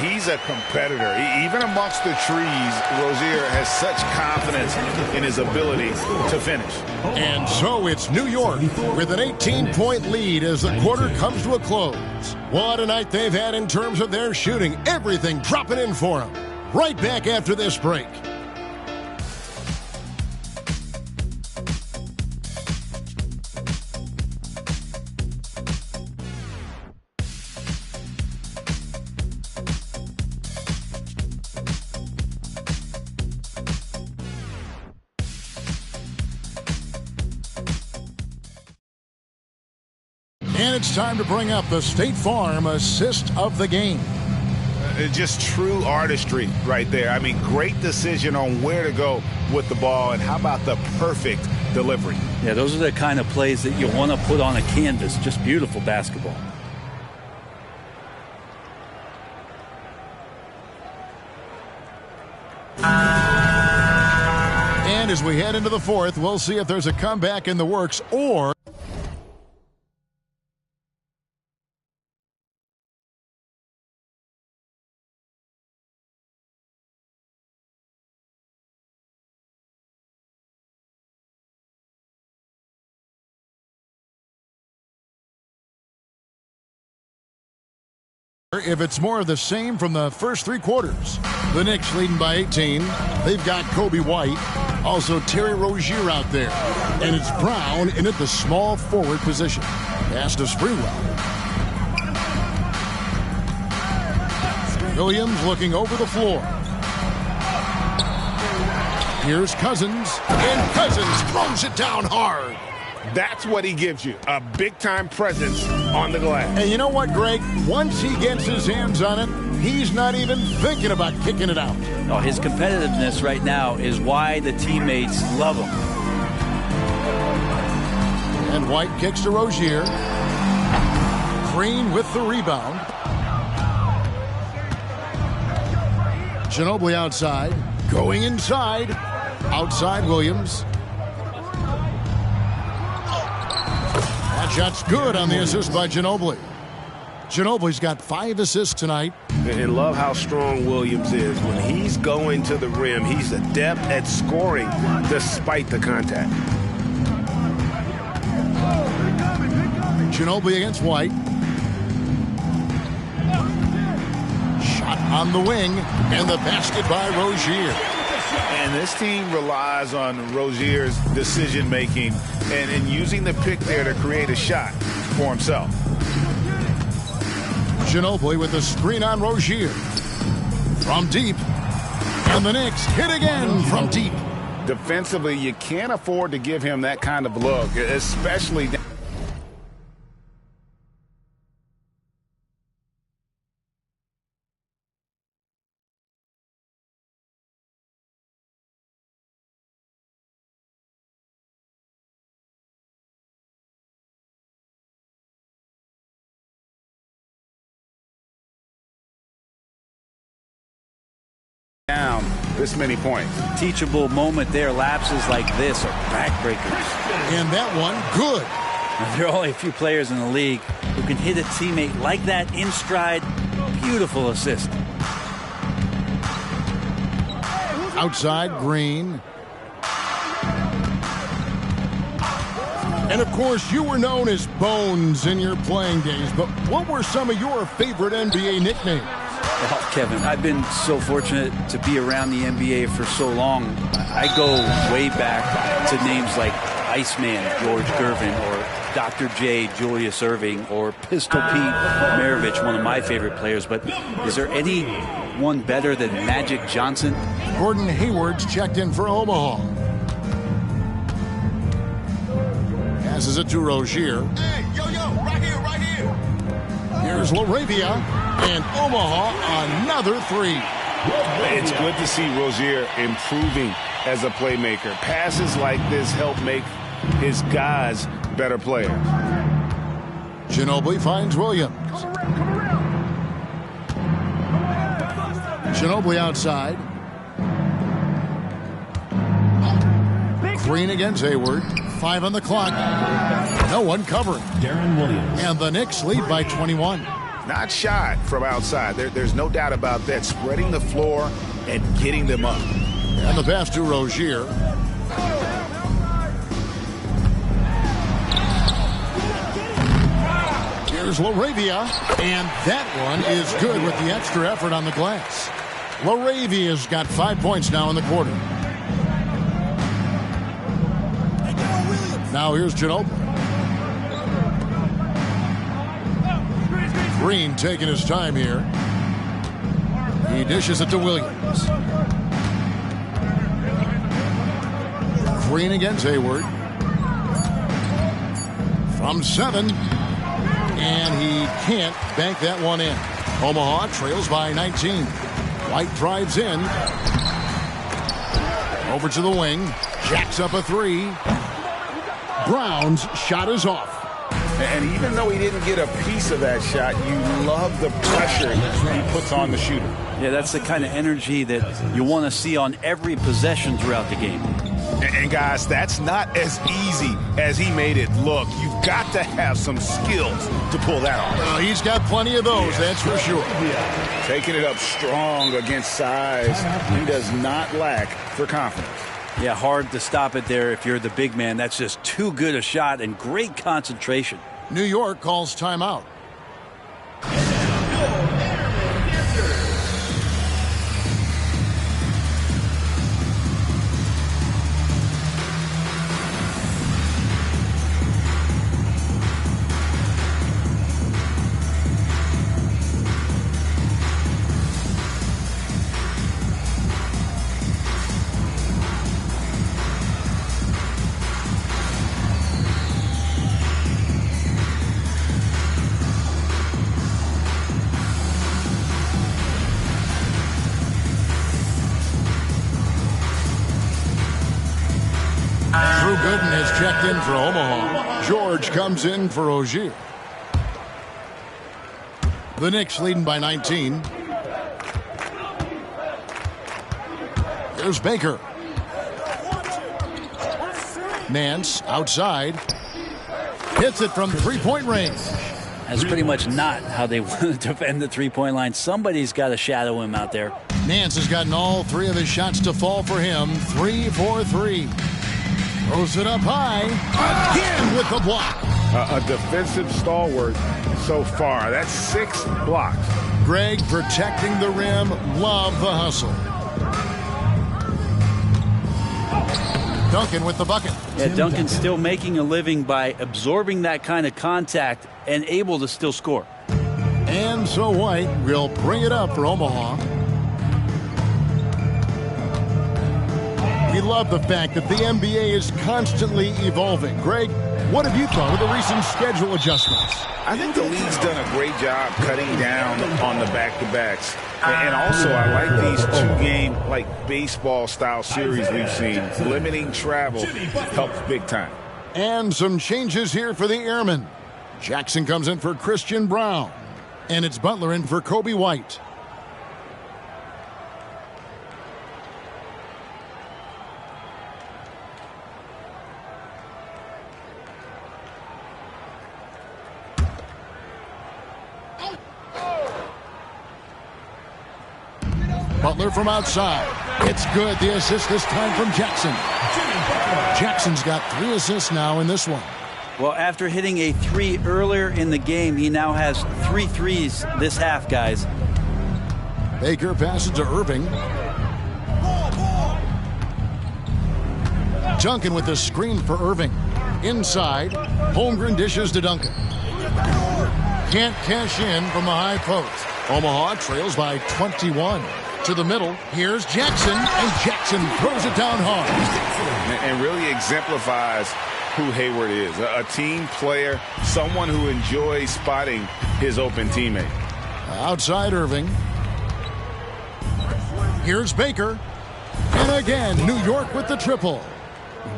He's a competitor. Even amongst the trees, Rozier has such confidence in his ability to finish. And so it's New York with an 18-point lead as the quarter comes to a close. What a night they've had in terms of their shooting. Everything dropping in for them. Right back after this break. And it's time to bring up the State Farm assist of the game. Just true artistry right there. I mean, great decision on where to go with the ball, and how about the perfect delivery? Yeah, those are the kind of plays that you want to put on a canvas. Just beautiful basketball. And as we head into the fourth, we'll see if there's a comeback in the works or... if it's more of the same from the first three quarters. The Knicks leading by 18. They've got Kobe White. Also Terry Rozier out there. And it's Brown in at the small forward position. Pass to Springwell. Williams looking over the floor. Here's Cousins. And Cousins throws it down hard. That's what he gives you, a big-time presence on the glass. And you know what, Greg? Once he gets his hands on it, he's not even thinking about kicking it out. Oh, his competitiveness right now is why the teammates love him. And White kicks to Rozier. Green with the rebound. Ginobili outside. Going inside. Outside Williams. That shot's good on the assist by Ginobili. Ginobili's got 5 assists tonight. And love how strong Williams is. When he's going to the rim, he's adept at scoring despite the contact. Ginobili against White. Shot on the wing, and the basket by Rozier. And this team relies on Rozier's decision-making and using the pick there to create a shot for himself. Ginobili with the screen on Rozier. From deep. And the Knicks hit again from deep. Defensively, you can't afford to give him that kind of look, especially... down this many points. Teachable moment there. Lapses like this are backbreakers. And that one, good. There are only a few players in the league who can hit a teammate like that in stride. Beautiful assist. Outside, Green. And, of course, you were known as Bones in your playing days, but what were some of your favorite NBA nicknames? Oh, Kevin, I've been so fortunate to be around the NBA for so long. I go way back to names like Iceman, George Gervin, or Dr. J, Julius Erving, or Pistol Pete Maravich, one of my favorite players. But is there anyone better than Magic Johnson? Gordon Hayward's checked in for Omaha. Passes it to Rozier. Hey, yo, right here, right here. Here's LaRavia, and Omaha another three. It's good to see Rozier improving as a playmaker. Passes like this help make his guys better players. Ginobili finds Williams. Ginobili outside. Green against Hayward. 5 on the clock. No one covering. Darren Williams. And the Knicks lead by 21. Not shot from outside. There's no doubt about that. Spreading the floor and getting them up. And the pass to Rozier. Here's LaRavia. And that one is good with the extra effort on the glass. LaRavia's got 5 points now in the quarter. Now here's Ginobili. Green taking his time here. He dishes it to Williams. Green against Hayward. From 7. And he can't bank that one in. Omaha trails by 19. White drives in. Over to the wing. Jacks up a three. Brown's shot is off. And even though he didn't get a piece of that shot, you love the pressure he puts on the shooter. Yeah, that's the kind of energy that you want to see on every possession throughout the game. And guys, that's not as easy as he made it look. You've got to have some skills to pull that off. Well, he's got plenty of those, that's for sure. Taking it up strong against size. He does not lack for confidence. Yeah, hard to stop it there if you're the big man. That's just too good a shot and great concentration. New York calls timeout. Gooden has checked in for Omaha. George comes in for Ogier. The Knicks leading by 19. Here's Baker. Nance outside. Hits it from three-point range. That's pretty much not how they want to defend the three-point line. Somebody's got to shadow him out there. Nance has gotten all three of his shots to fall for him. 3 for 3. Throws it up high. Again with the block. A defensive stalwart so far. That's 6 blocks. Greg protecting the rim. Love the hustle. Duncan with the bucket. Yeah, Duncan's still making a living by absorbing that kind of contact and able to still score. And so White will bring it up for Omaha. We love the fact that the NBA is constantly evolving. Greg, what have you thought of the recent schedule adjustments? I think the league's done a great job cutting down on the back-to-backs. And also, I like these two-game, like baseball-style series we've seen. Limiting travel helps big time. And some changes here for the Airmen. Jackson comes in for Christian Brown. And it's Butler in for Kobe White. Butler from outside. It's good. The assist this time from Jackson. Jackson's got 3 assists now in this one. Well, after hitting a 3 earlier in the game, he now has 3 threes this half, guys. Baker passes to Irving. Duncan with the screen for Irving. Inside. Holmgren dishes to Duncan. Can't cash in from the high post. Omaha trails by 21. To the middle, here's Jackson, and Jackson throws it down hard. And really exemplifies who Hayward is. A team player, someone who enjoys spotting his open teammate. Outside Irving. Here's Baker. And again, New York with the triple.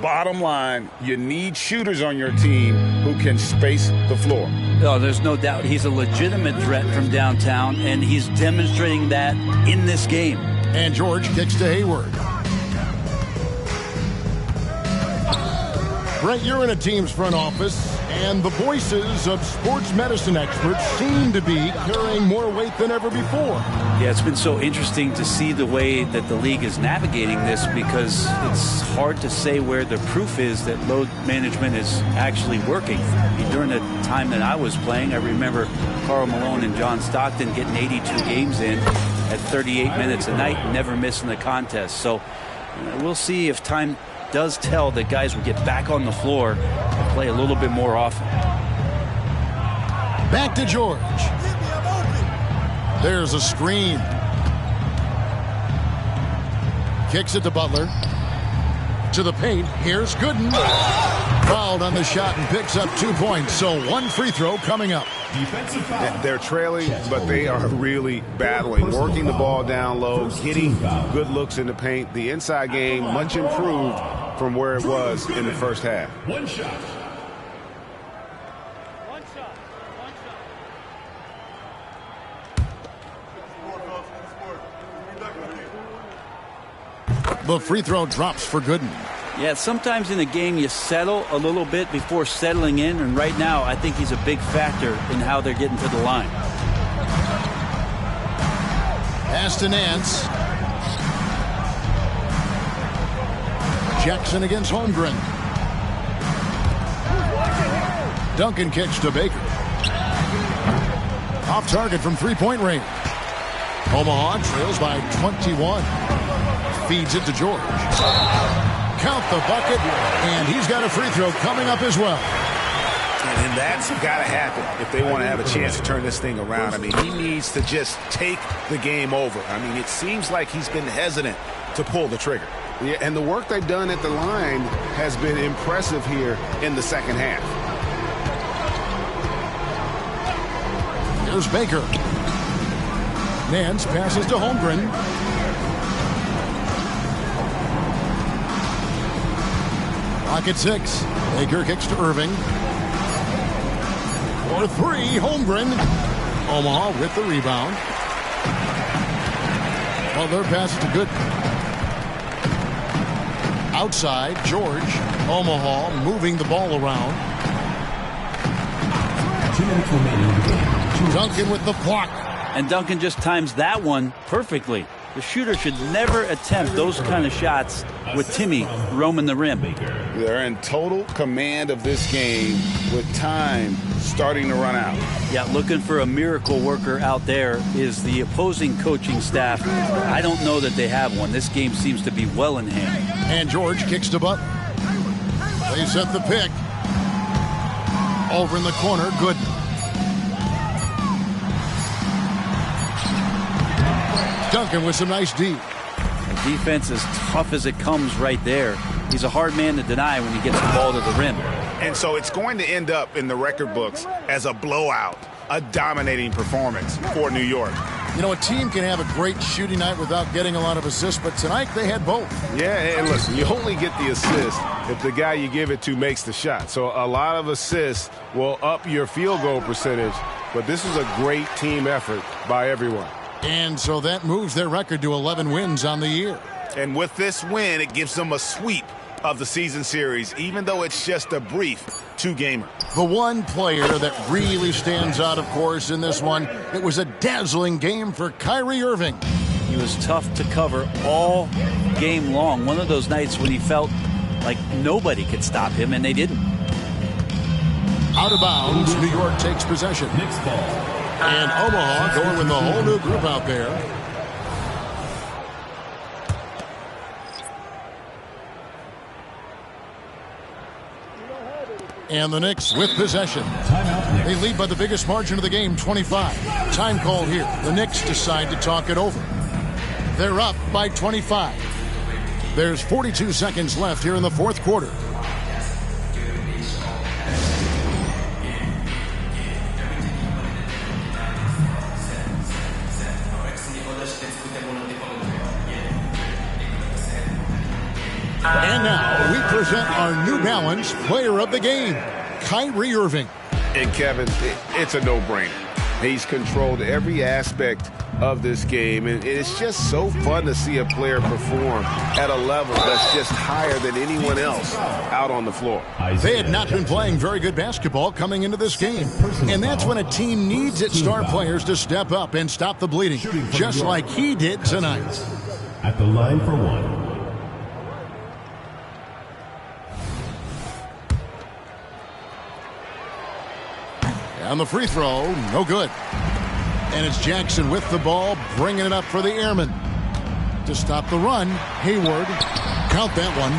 Bottom line, you need shooters on your team who can space the floor. Oh, there's no doubt he's a legitimate threat from downtown, and he's demonstrating that in this game. And George kicks to Hayward. Brent, you're in a team's front office, and the voices of sports medicine experts seem to be carrying more weight than ever before. Yeah, it's been so interesting to see the way that the league is navigating this, because it's hard to say where the proof is that load management is actually working. During the time that I was playing, I remember Karl Malone and John Stockton getting 82 games in at 38 minutes a night, never missing a contest. So we'll see if time does tell that guys will get back on the floor and play a little bit more often. Back to George. There's a screen. Kicks it to Butler. To the paint. Here's Gooden. Fouled on the shot and picks up 2 points. So 1 free throw coming up. They're trailing, but they are really battling, working the ball down low, getting good looks in the paint. The inside game much improved from where it was in the first half. One shot. The free throw drops for Gooden. Yeah, sometimes in a game you settle a little bit before settling in, and right now I think he's a big factor in how they're getting to the line. Pass to Nance. Jackson against Holmgren. Duncan kicks to Baker. Off target from three-point range. Omaha trails by 21. Feeds it to George. Count the bucket, and he's got a free throw coming up as well. And that's got to happen if they want to have a chance to turn this thing around. I mean, he needs to just take the game over. I mean, it seems like he's been hesitant to pull the trigger. Yeah, and the work they've done at the line has been impressive here in the second half. Here's Baker. Nance passes to Holmgren. Clock at 6. Baker kicks to Irving. For three, Holmgren. Omaha with the rebound. Well, their pass is to Gooden. Outside, George. Omaha moving the ball around. 2 minutes remaining in the game. Duncan with the block. And Duncan just times that one perfectly. The shooter should never attempt those kind of shots with Timmy roaming the rim. They're in total command of this game with time starting to run out. Yeah, looking for a miracle worker out there is the opposing coaching staff. I don't know that they have one. This game seems to be well in hand. And George kicks to Butler. They set the pick. Over in the corner, Gooden. Duncan with some nice D. The defense is tough as it comes right there. He's a hard man to deny when he gets the ball to the rim. And so it's going to end up in the record books as a blowout, a dominating performance for New York. You know, a team can have a great shooting night without getting a lot of assists, but tonight they had both. Yeah, and listen, you only get the assist if the guy you give it to makes the shot. So a lot of assists will up your field goal percentage, but this is a great team effort by everyone. And so that moves their record to 11 wins on the year. And with this win, it gives them a sweep of the season series, even though it's just a brief two-gamer. The one player that really stands out, of course, in this one, it was a dazzling game for Kyrie Irving. He was tough to cover all game long. One of those nights when he felt like nobody could stop him, and they didn't. Out of bounds, New York takes possession. Knicks ball. And Omaha going with the whole new group out there. And the Knicks with possession. They lead by the biggest margin of the game, 25. Time call here. The Knicks decide to talk it over. They're up by 25. There's 42 seconds left here in the fourth quarter. And now we present our New Balance player of the game, Kyrie Irving. And Kevin, it's a no-brainer. He's controlled every aspect of this game, and it's just so fun to see a player perform at a level that's just higher than anyone else out on the floor. They had not been playing very good basketball coming into this game, and that's when a team needs its star players to step up and stop the bleeding, just like he did tonight. At the line for one. On the free throw, no good. And it's Jackson with the ball, bringing it up for the Airmen. To stop the run, Hayward, count that one.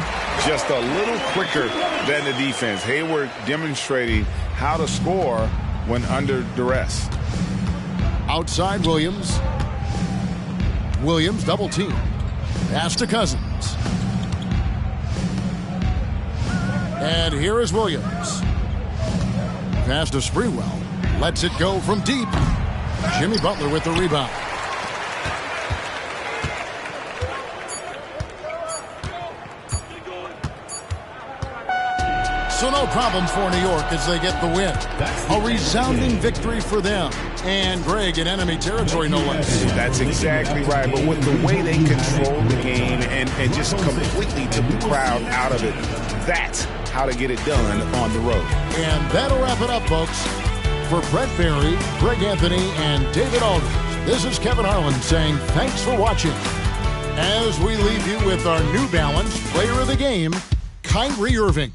Just a little quicker than the defense. Hayward demonstrating how to score when under duress. Outside Williams. Williams double team. Pass to Cousins. And here is Williams. pass to Sprewell. Lets it go from deep. Jimmy Butler with the rebound. So no problem for New York as they get the win. A resounding victory for them. And Greg in enemy territory, no less. That's exactly right. But with the way they controlled the game and just completely took the crowd out of it, that's how to get it done on the road. And that'll wrap it up, folks. For Brett Barry, Greg Anthony, and David Aldridge, this is Kevin Harlan saying thanks for watching. As we leave you with our New Balance Player of the Game, Kyrie Irving.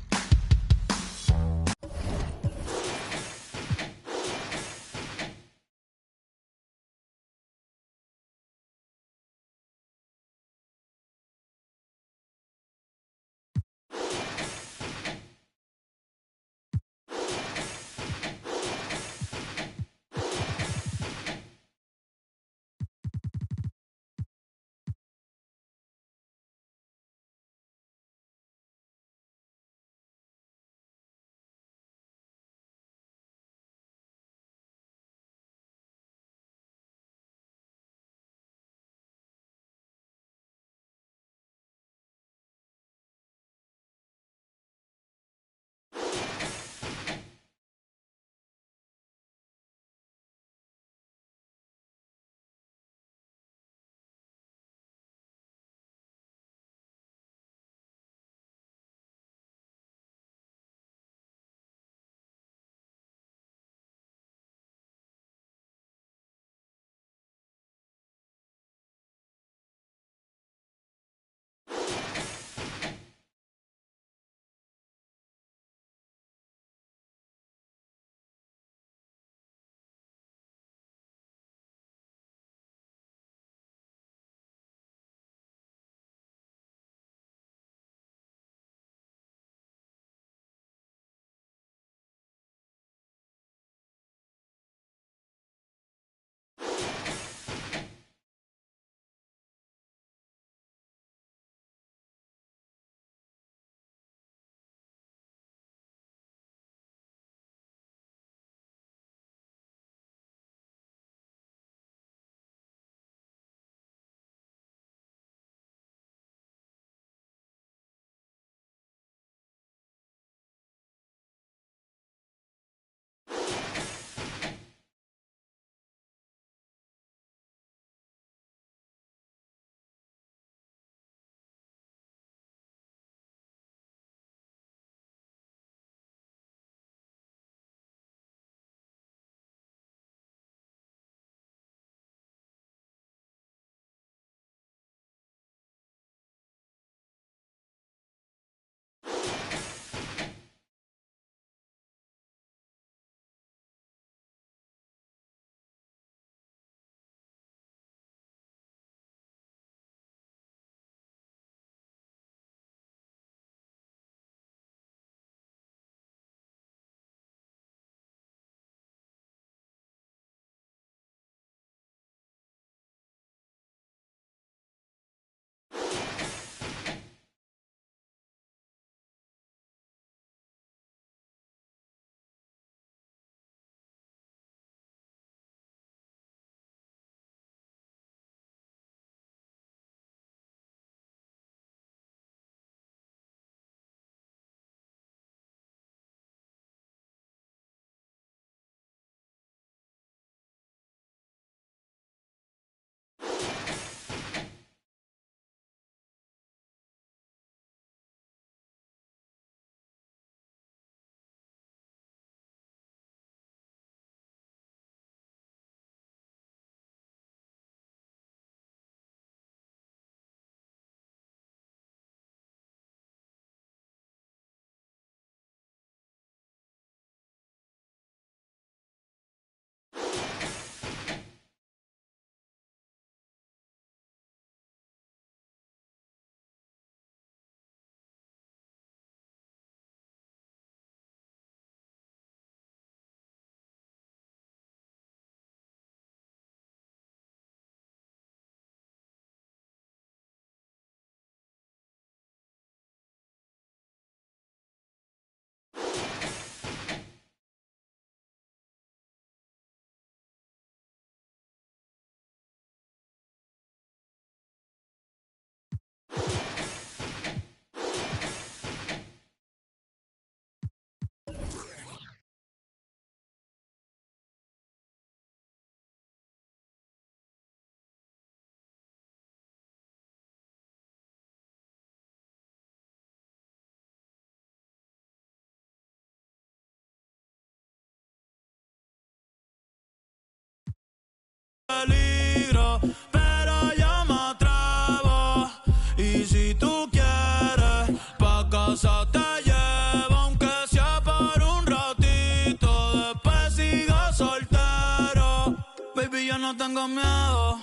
peligro, pero yo me atrevo. Y si tú quieres, pa' casa te llevo, aunque sea por un ratito. Después sigo soltero. Baby, yo no tengo miedo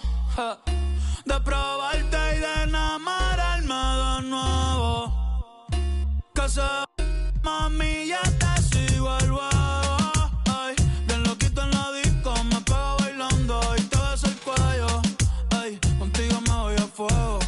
de probarte y de enamorarme de nuevo. Que se mami, ya te sigo el huevo. Ay, bien loquito en la disco, me pego bailando y te beso el cuello. Ay, contigo me voy a fuego.